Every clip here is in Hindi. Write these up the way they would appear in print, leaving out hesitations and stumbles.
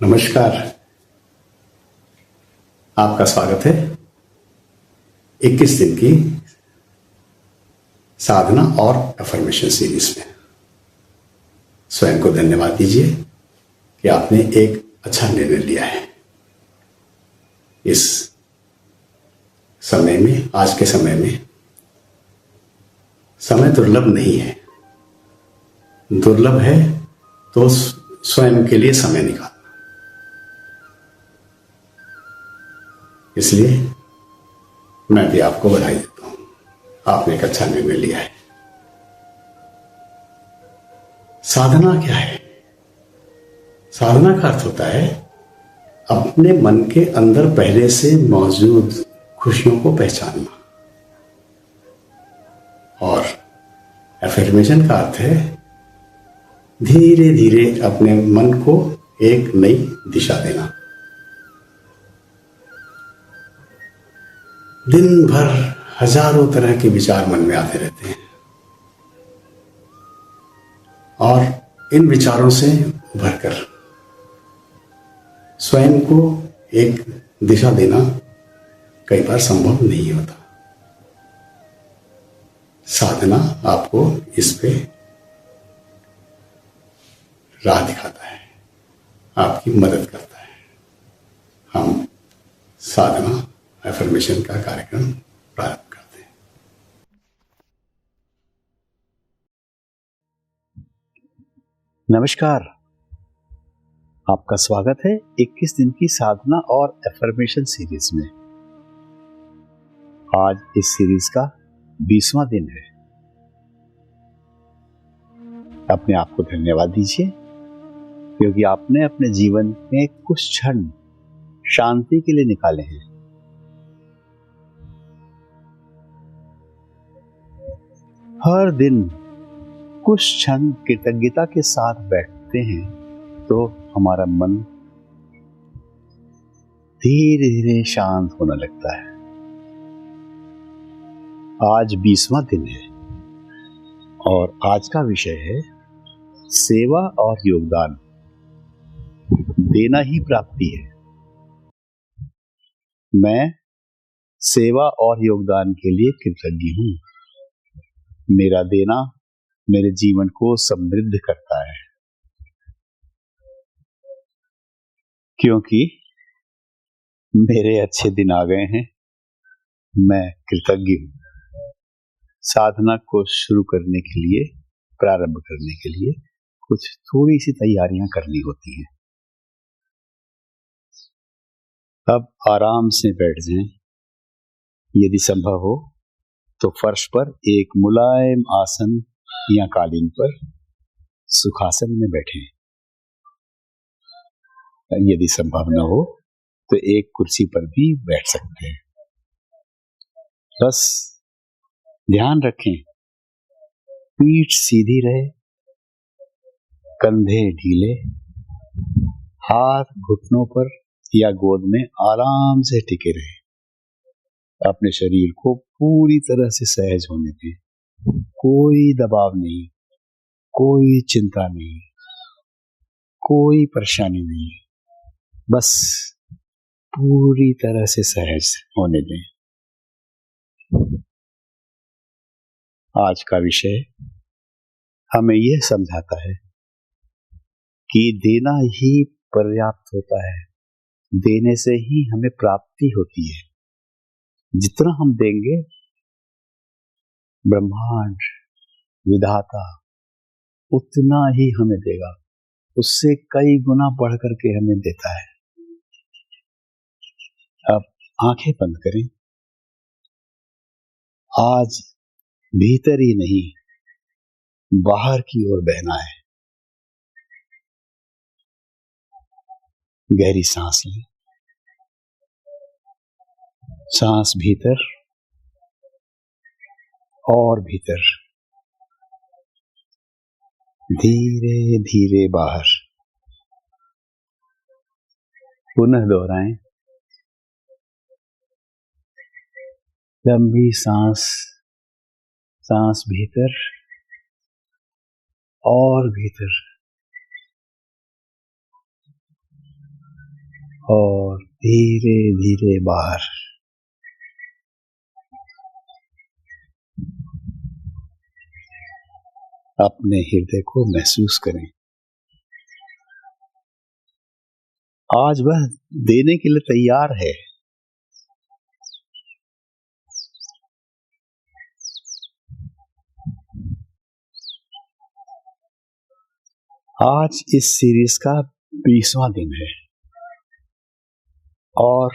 नमस्कार। आपका स्वागत है 21 दिन की साधना और अफर्मेशन सीरीज में। स्वयं को धन्यवाद दीजिए कि आपने एक अच्छा निर्णय लिया है। इस समय में, आज के समय में, समय दुर्लभ नहीं है। दुर्लभ है तो स्वयं के लिए समय निकालना। इसलिए मैं भी आपको बधाई देता हूं। आपने एक अच्छा निर्णय लिया है। साधना क्या है? साधना का अर्थ होता है अपने मन के अंदर पहले से मौजूद खुशियों को पहचानना। और एफर्मेशन का अर्थ है धीरे धीरे अपने मन को एक नई दिशा देना। दिन भर हजारों तरह के विचार मन में आते रहते हैं और इन विचारों से भरकर स्वयं को एक दिशा देना कई बार संभव नहीं होता। साधना आपको इस पे राह दिखाता है, आपकी मदद करता है। हम साधना एफर्मेशन का कार्यक्रम प्रारंभ करते हैं। नमस्कार, आपका स्वागत है 21 दिन की साधना और एफर्मेशन सीरीज में। आज इस सीरीज का 20वां दिन है। अपने आप को धन्यवाद दीजिए क्योंकि आपने अपने जीवन में कुछ क्षण शांति के लिए निकाले हैं। हर दिन कुछ क्षण कृतज्ञता के साथ बैठते हैं तो हमारा मन धीरे धीरे शांत होने लगता है। आज 20वां दिन है और आज का विषय है सेवा और योगदान। देना ही प्राप्ति है। मैं सेवा और योगदान के लिए कृतज्ञ हूं। मेरा देना मेरे जीवन को समृद्ध करता है क्योंकि मेरे अच्छे दिन आ गए हैं। मैं कृतज्ञ हूं। साधना को शुरू करने के लिए, प्रारंभ करने के लिए कुछ थोड़ी सी तैयारियां करनी होती हैं। अब आराम से बैठ जाएं। यदि संभव हो तो फर्श पर एक मुलायम आसन या कालीन पर सुखासन में बैठें। यदि संभव न हो तो एक कुर्सी पर भी बैठ सकते हैं। बस ध्यान रखें पीठ सीधी रहे, कंधे ढीले, हाथ घुटनों पर या गोद में आराम से टिके रहे। अपने शरीर को पूरी तरह से सहज होने दें। कोई दबाव नहीं, कोई चिंता नहीं, कोई परेशानी नहीं, बस पूरी तरह से सहज होने दें। आज का विषय हमें यह समझाता है कि देना ही पर्याप्त होता है। देने से ही हमें प्राप्ति होती है। जितना हम देंगे, ब्रह्मांड विधाता उतना ही हमें देगा। उससे कई गुना बढ़ करके हमें देता है। अब आंखें बंद करें। आज भीतर ही नहीं, बाहर की ओर बहना है। गहरी सांस लें। सांस भीतर और भीतर, धीरे धीरे बाहर। पुनः दोहराएं। लंबी सांस, सांस भीतर और भीतर। और धीरे धीरे बाहर। अपने हृदय को महसूस करें। आज वह देने के लिए तैयार है। आज इस सीरीज का 20वां दिन है और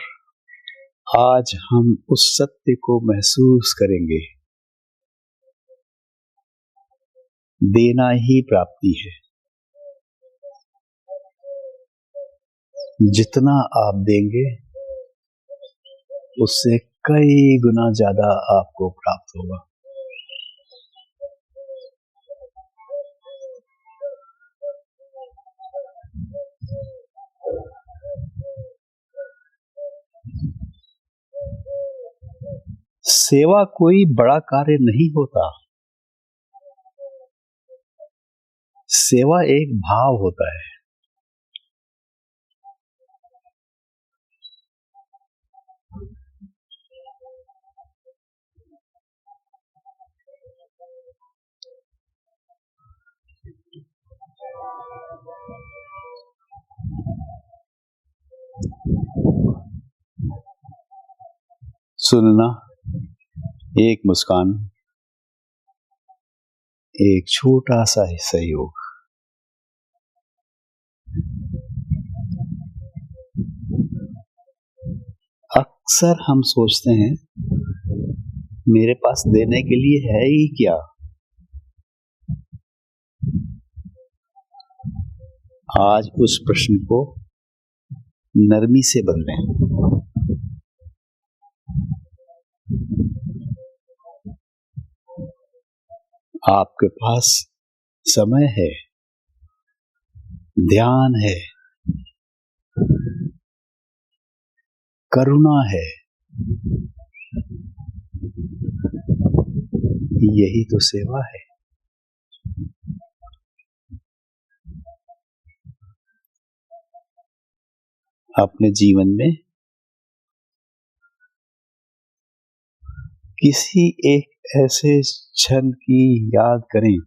आज हम उस सत्य को महसूस करेंगे। देना ही प्राप्ति है। जितना आप देंगे उससे कई गुना ज्यादा आपको प्राप्त होगा। सेवा कोई बड़ा कार्य नहीं होता। सेवा एक भाव होता है। सुनना, एक मुस्कान, एक छोटा सा सहयोग। अक्सर हम सोचते हैं मेरे पास देने के लिए है ही क्या। आज उस प्रश्न को नरमी से बदलें। आपके पास समय है, ध्यान है, करुणा है। यही तो सेवा है। अपने जीवन में किसी एक ऐसे क्षण की याद करें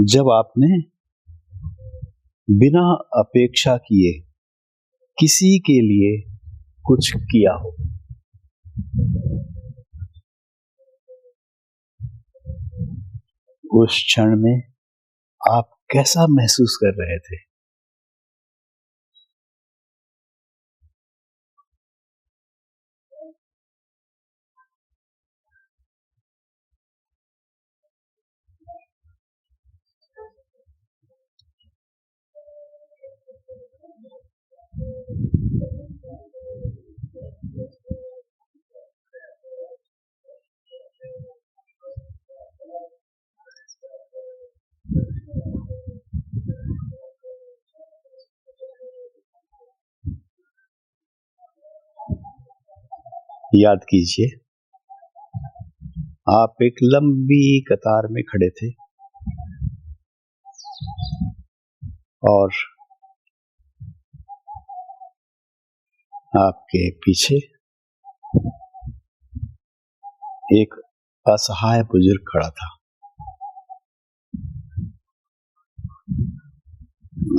जब आपने बिना अपेक्षा किए किसी के लिए कुछ किया हो। उस क्षण में आप कैसा महसूस कर रहे थे? याद कीजिए, आप एक लंबी कतार में खड़े थे और आपके पीछे एक असहाय बुजुर्ग खड़ा था।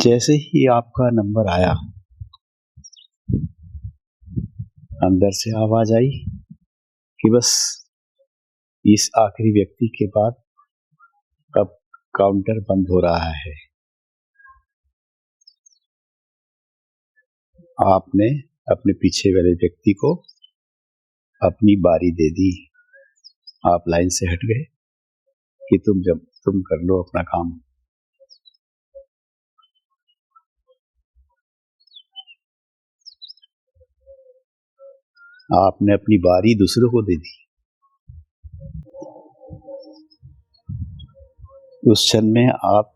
जैसे ही आपका नंबर आया, अंदर से आवाज आई कि बस इस आखिरी व्यक्ति के बाद अब काउंटर बंद हो रहा है। आपने अपने पीछे वाले व्यक्ति को अपनी बारी दे दी। आप लाइन से हट गए कि तुम कर लो अपना काम। आपने अपनी बारी दूसरों को दे दी। उस क्षण में आप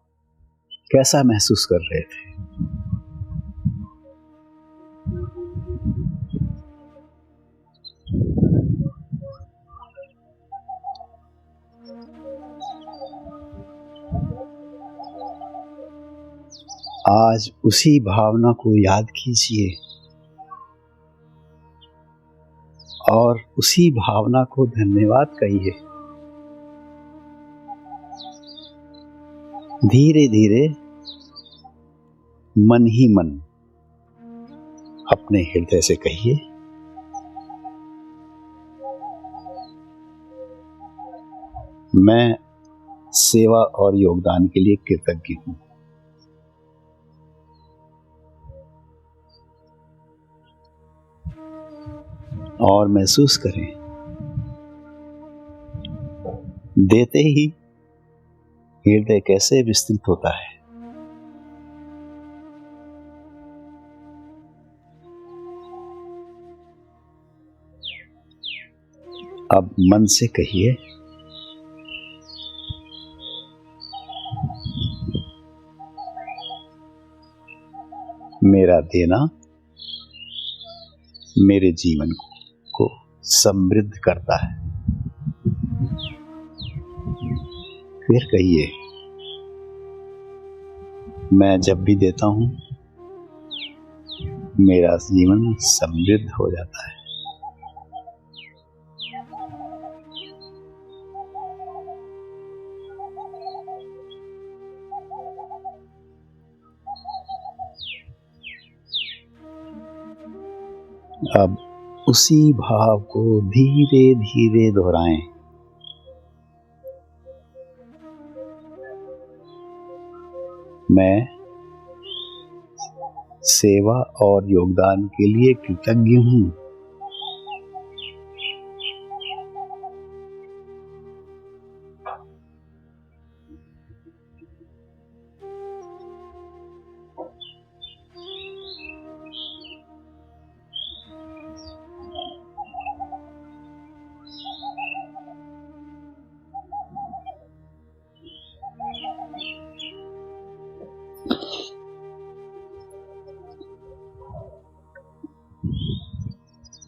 कैसा महसूस कर रहे थे? आज उसी भावना को याद कीजिए और उसी भावना को धन्यवाद कहिए। धीरे धीरे मन ही मन अपने हृदय से कहिए, मैं सेवा और योगदान के लिए कृतज्ञ हूं। और महसूस करें, देते ही हृदय कैसे विस्तृत होता है। अब मन से कहिए, मेरा देना मेरे जीवन को समृद्ध करता है। फिर कहिए, मैं जब भी देता हूं मेरा जीवन समृद्ध हो जाता है। अब उसी भाव को धीरे धीरे दोहराएं। मैं सेवा और योगदान के लिए कृतज्ञ हूं।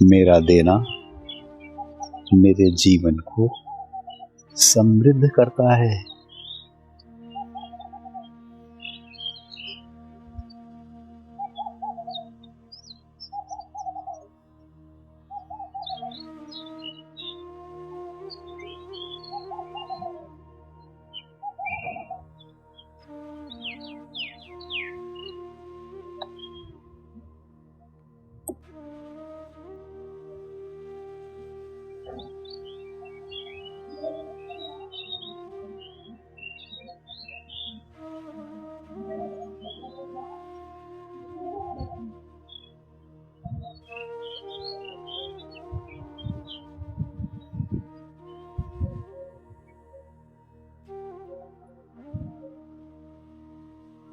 मेरा देना मेरे जीवन को समृद्ध करता है।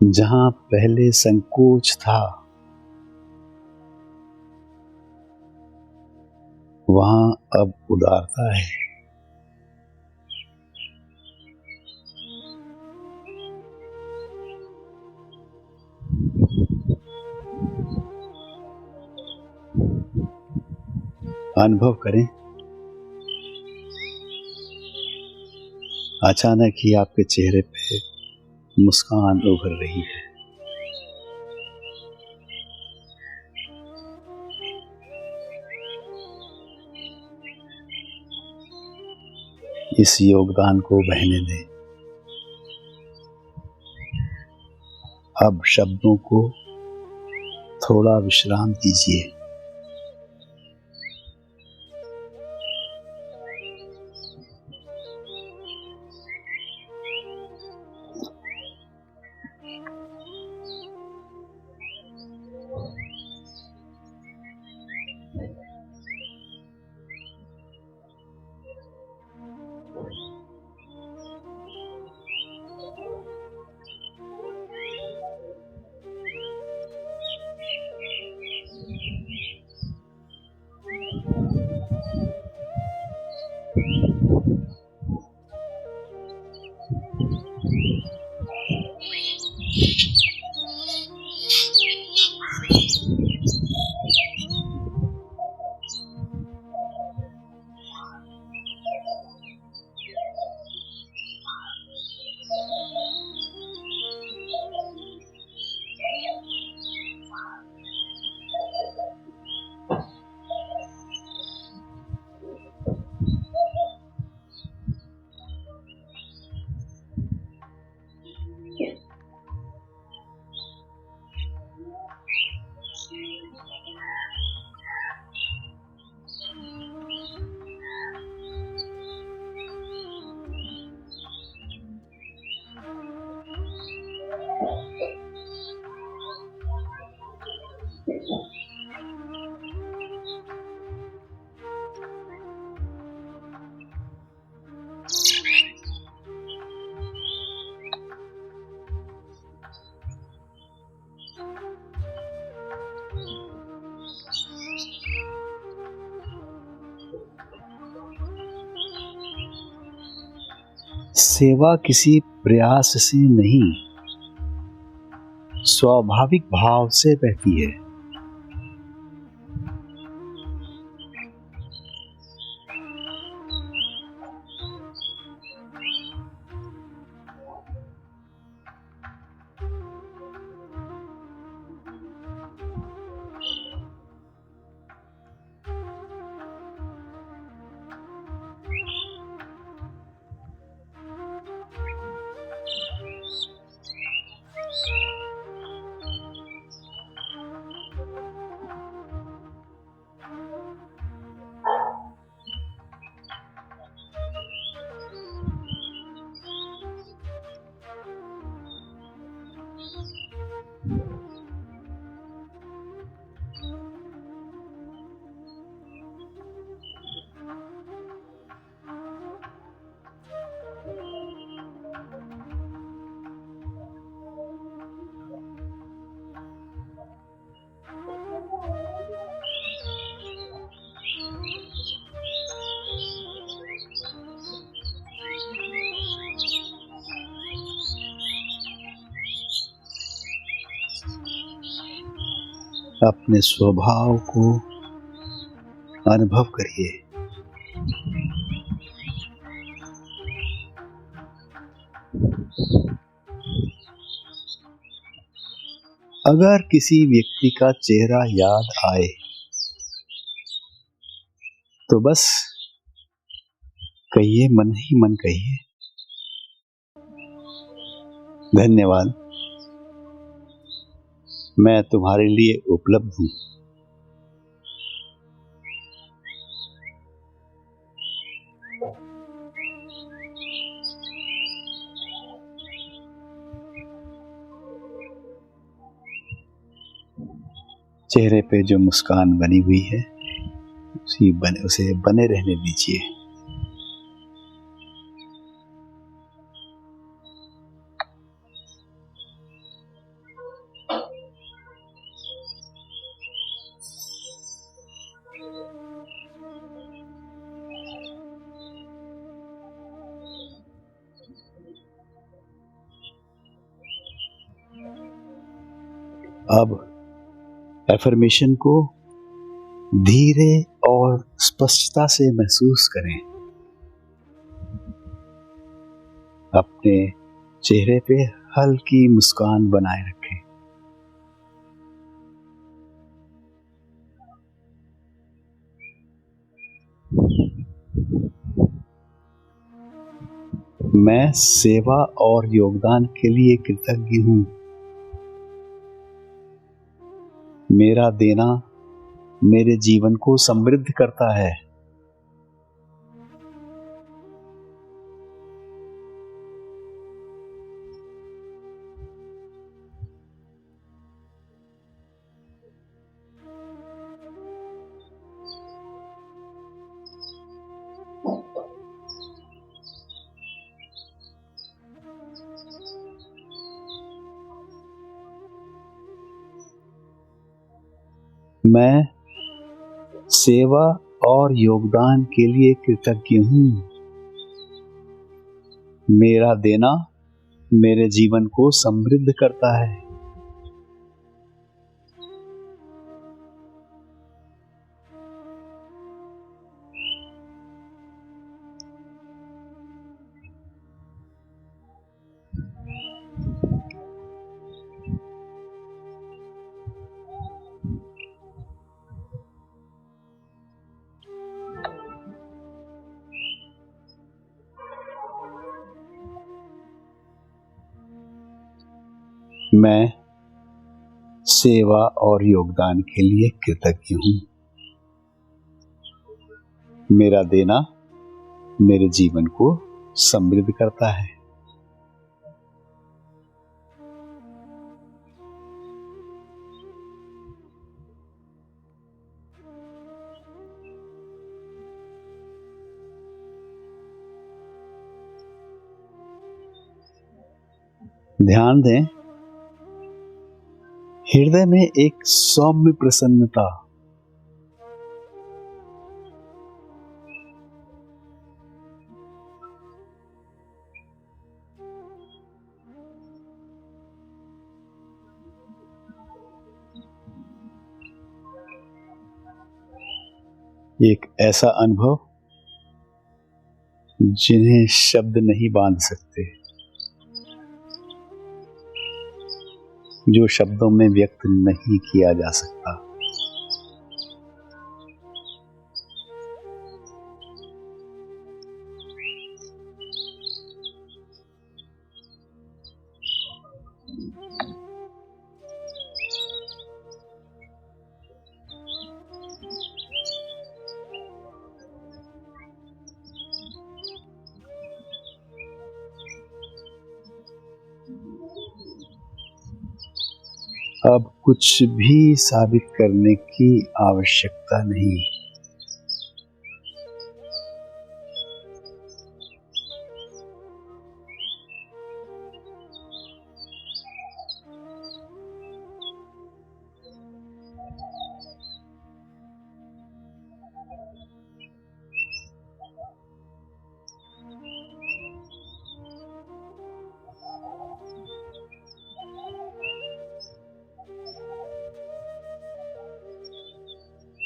जहां पहले संकोच था, वहां अब उदारता है। अनुभव करें, अचानक ही आपके चेहरे पे मुस्कान उभर रही है। इस योगदान को बहने दें। अब शब्दों को थोड़ा विश्राम दीजिए। सेवा किसी प्रयास से नहीं, स्वाभाविक भाव से बहती है। अपने स्वभाव को अनुभव करिए। अगर किसी व्यक्ति का चेहरा याद आए तो बस कहिए, मन ही मन कहिए, धन्यवाद, मैं तुम्हारे लिए उपलब्ध हूं। चेहरे पे जो मुस्कान बनी हुई है उसे बने रहने दीजिए। अब एफर्मेशन को धीरे और स्पष्टता से महसूस करें। अपने चेहरे पे हल्की मुस्कान बनाए रखें। मैं सेवा और योगदान के लिए कृतज्ञ हूं। मेरा देना मेरे जीवन को समृद्ध करता है। मैं सेवा और योगदान के लिए कृतज्ञ हूं। मेरा देना मेरे जीवन को समृद्ध करता है। मैं सेवा और योगदान के लिए कृतज्ञ हूं। मेरा देना मेरे जीवन को समृद्ध करता है। ध्यान दें, हृदय में एक सौम्य प्रसन्नता, एक ऐसा अनुभव जिन्हें शब्द नहीं बांध सकते, जो शब्दों में व्यक्त नहीं किया जा सकता। अब कुछ भी साबित करने की आवश्यकता नहीं।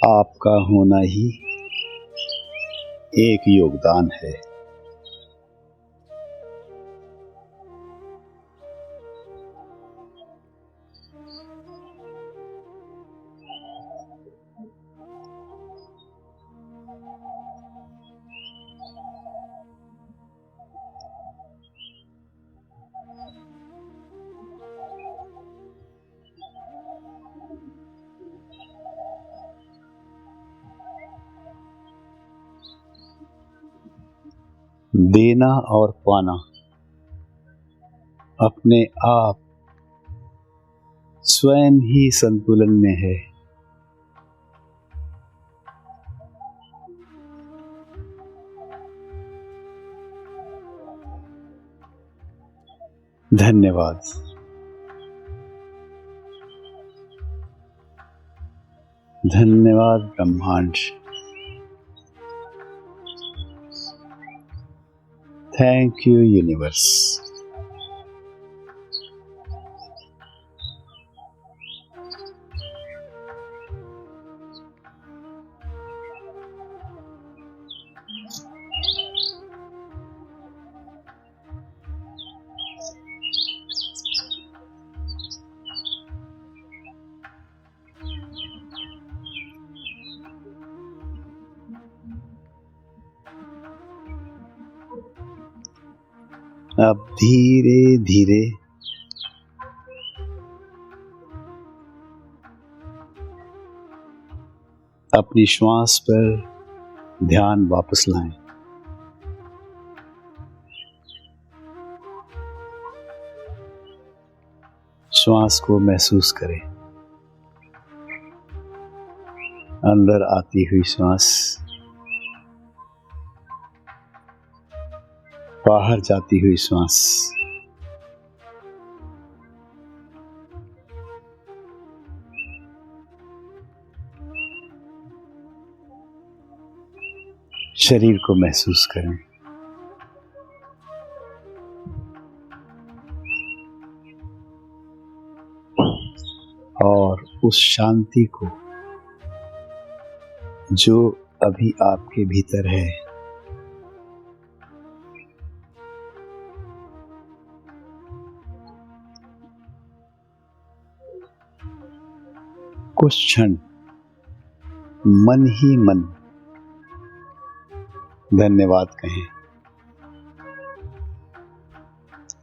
आपका होना ही एक योगदान है। देना और पाना अपने आप स्वयं ही संतुलन में है। धन्यवाद। धन्यवाद ब्रह्मांड। Thank you universe. अब धीरे धीरे अपनी श्वास पर ध्यान वापस लाएं। श्वास को महसूस करें। अंदर आती हुई श्वास, बाहर जाती हुई श्वास। शरीर को महसूस करें। और उस शांति को जो अभी आपके भीतर है, कुछ क्षण मन ही मन धन्यवाद कहें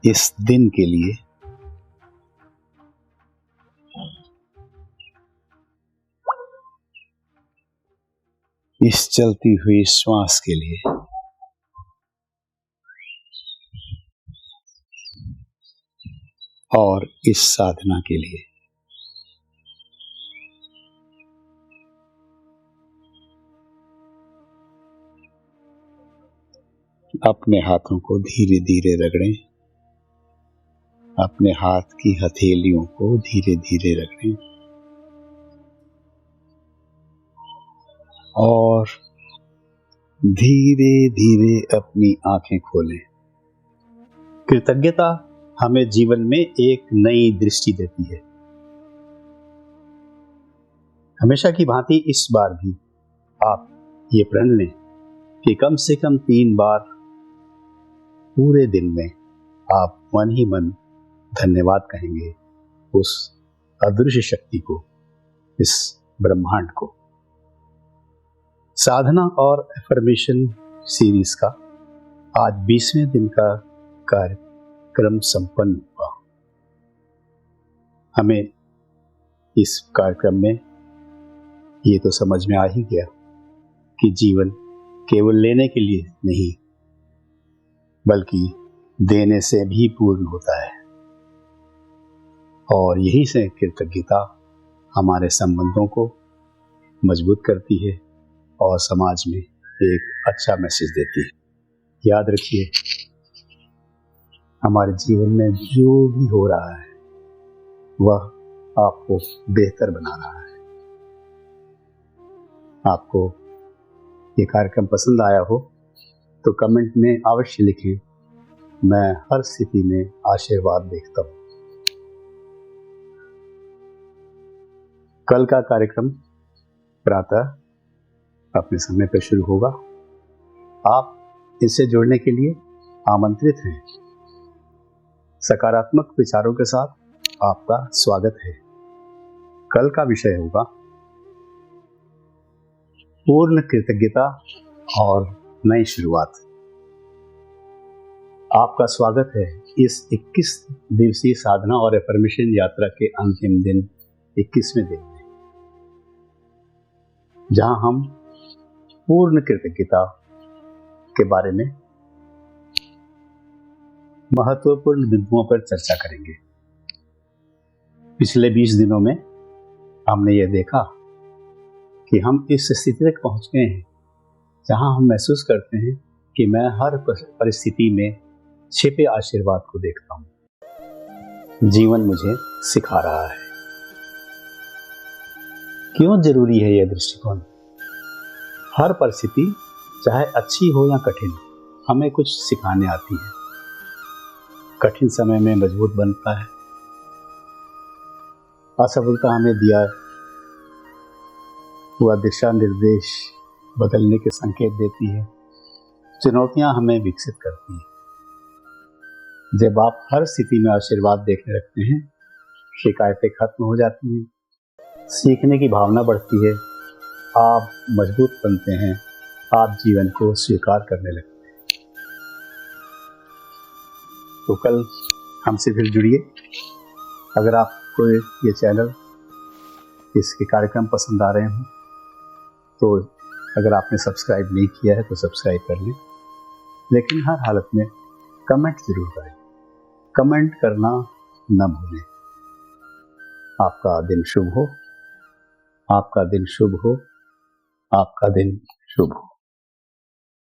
इस दिन के लिए, इस चलती हुई श्वास के लिए, और इस साधना के लिए। अपने हाथों को धीरे धीरे रगड़ें। अपने हाथ की हथेलियों को धीरे धीरे रगड़ें और धीरे धीरे अपनी आंखें खोलें। कृतज्ञता हमें जीवन में एक नई दृष्टि देती है। हमेशा की भांति इस बार भी आप ये प्रण लें कि कम से कम 3 बार पूरे दिन में आप मन ही मन धन्यवाद कहेंगे उस अदृश्य शक्ति को, इस ब्रह्मांड को। साधना और एफर्मेशन सीरीज का आज 20वें दिन का कार्यक्रम संपन्न हुआ। हमें इस कार्यक्रम में ये तो समझ में आ ही गया कि जीवन केवल लेने के लिए नहीं बल्कि देने से भी पूर्ण होता है, और यही से कृतज्ञता हमारे संबंधों को मजबूत करती है और समाज में एक अच्छा मैसेज देती है। याद रखिए, हमारे जीवन में जो भी हो रहा है वह आपको बेहतर बना रहा है। आपको ये कार्यक्रम पसंद आया हो तो कमेंट में अवश्य लिखें, मैं हर स्थिति में आशीर्वाद देखता हूँ। कल का कार्यक्रम प्रातः अपने समय पर शुरू होगा। आप इससे जुड़ने के लिए आमंत्रित हैं। सकारात्मक विचारों के साथ आपका स्वागत है। कल का विषय होगा पूर्ण कृतज्ञता और नई शुरुआत। आपका स्वागत है इस 21 दिवसीय साधना और एफर्मेशन यात्रा के अंतिम दिन, 21वें दिन में, जहां हम पूर्ण कृतज्ञता के बारे में महत्वपूर्ण बिंदुओं पर चर्चा करेंगे। पिछले 20 दिनों में हमने ये देखा कि हम इस स्थिति तक पहुंच गए हैं जहां हम महसूस करते हैं कि मैं हर परिस्थिति में छिपे आशीर्वाद को देखता हूं। जीवन मुझे सिखा रहा है। क्यों जरूरी है यह दृष्टिकोण? हर परिस्थिति चाहे अच्छी हो या कठिन, हमें कुछ सिखाने आती है। कठिन समय में मजबूत बनता है। असफलता हमें दिया हुआ दिशा निर्देश बदलने के संकेत देती है। चुनौतियां हमें विकसित करती हैं। जब आप हर स्थिति में आशीर्वाद देखने लगते हैं, शिकायतें खत्म हो जाती हैं, सीखने की भावना बढ़ती है, आप मजबूत बनते हैं, आप जीवन को स्वीकार करने लगते हैं। तो कल हमसे फिर जुड़िए। अगर आपको ये चैनल, इसके कार्यक्रम पसंद आ रहे हों तो अगर आपने सब्सक्राइब नहीं किया है तो सब्सक्राइब कर लें, लेकिन हर हालत में कमेंट जरूर करें। कमेंट करना न भूलें। आपका दिन शुभ हो, आपका दिन शुभ हो, आपका दिन शुभ हो।